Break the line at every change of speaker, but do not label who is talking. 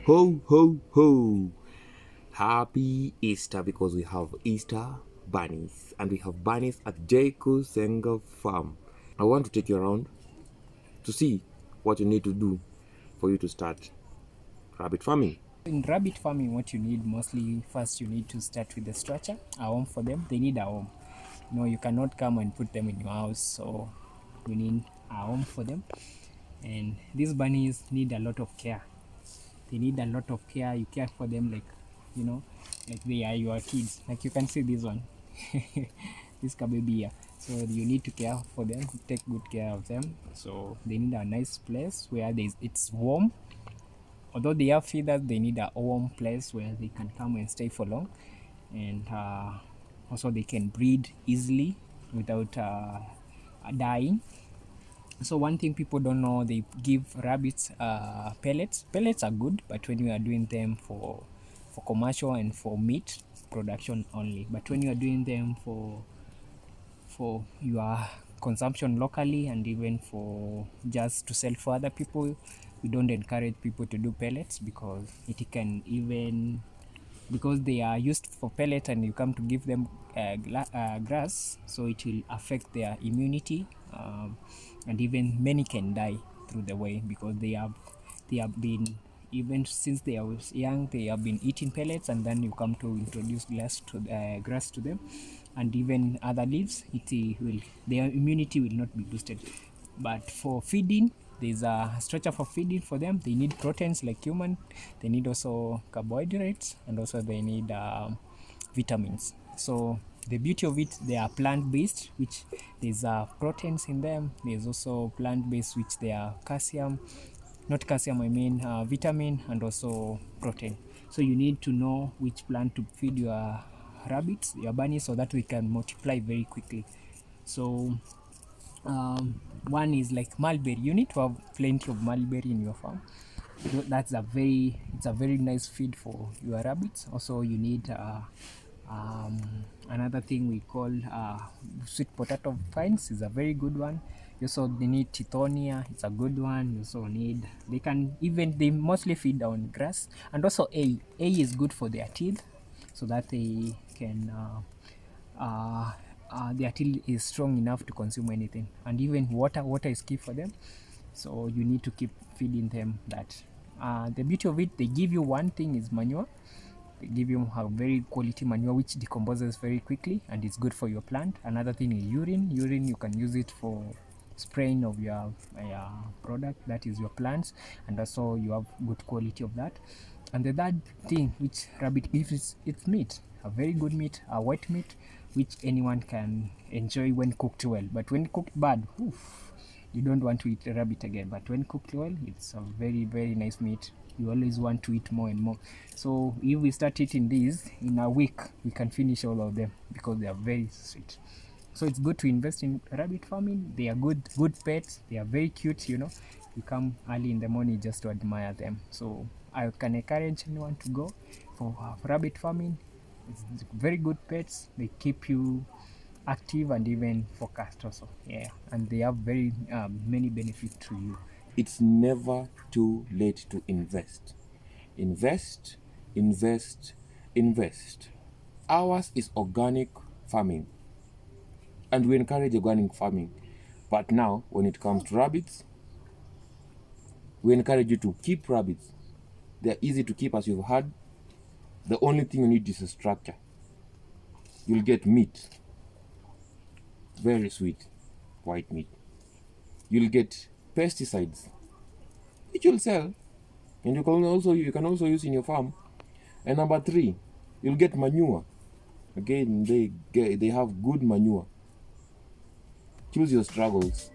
Ho, ho, ho. Happy Easter, because we have Easter bunnies and we have bunnies at Jaco Senga Farm. I want to take you around to see what you need to do for you to start rabbit farming.
In rabbit farming, what you need mostly, first you need to start with the structure, a home for them. They need a home. You cannot come and put them in your house, so you need a home for them. And these bunnies need a lot of care. They need a lot of care. You care for them like they are your kids. Like you can see this one, this baby here. So you need to care for them, take good care of them. So they need a nice place where it's warm. Although they have feathers, they need a warm place where they can come and stay for long, and also they can breed easily without dying. So one thing people don't know, they give rabbits pellets. Pellets are good, but when you are doing them for commercial and for meat production only. But when you are doing them for your consumption locally and even for just to sell for other people, we don't encourage people to do pellets, because it can even, because they are used for pellet and you come to give them grass, so it will affect their immunity, and even many can die through the way, because they have been, even since they are young, they have been eating pellets, and then you come to introduce grass to them and even other leaves, their immunity will not be boosted. But for feeding, there's a structure for feeding for them. They need proteins like human. They need also carbohydrates, and also they need vitamins. So the beauty of it, they are plant-based, which there's proteins in them. There's also plant-based, which they are calcium, not calcium, I mean vitamin, and also protein. So you need to know which plant to feed your rabbits, your bunnies, so that we can multiply very quickly. So one is like mulberry. You need to have plenty of mulberry in your farm. It's a very nice feed for your rabbits. Also you need another thing we call sweet potato vines is a very good one. You also need tithonia, it's a good one. You also need, they mostly feed on grass, and also A is good for their teeth, so that they can their teeth is strong enough to consume anything. And even water is key for them, so you need to keep feeding them that. The beauty of it, they give you one thing is manure. They give you a very quality manure which decomposes very quickly and is good for your plant. Another thing is urine. You can use it for spraying of your product, that is your plants, and also you have good quality of that. And the third thing which rabbit gives is its meat, a very good meat, a white meat, which anyone can enjoy when cooked well. But when cooked bad, you don't want to eat rabbit again. But when cooked well, it's a very, very nice meat. You always want to eat more and more. So if we start eating these in a week, we can finish all of them, because they are very sweet. So it's good to invest in rabbit farming. They are good pets. They are very cute. You come early in the morning just to admire them. So I can encourage anyone to go for rabbit farming. It's very good pets. They keep you active and even focused also. Yeah, and they have very many benefits to you.
It's never too late to invest. Invest, invest, invest. Ours is organic farming, and we encourage organic farming. But now, when it comes to rabbits, we encourage you to keep rabbits. They're easy to keep, as you've heard. The only thing you need is a structure. You'll get meat, very sweet white meat. You'll get pesticides, which you'll sell, and you can also use in your farm. And number 3, you'll get manure. Again, they have good manure. Choose your struggles.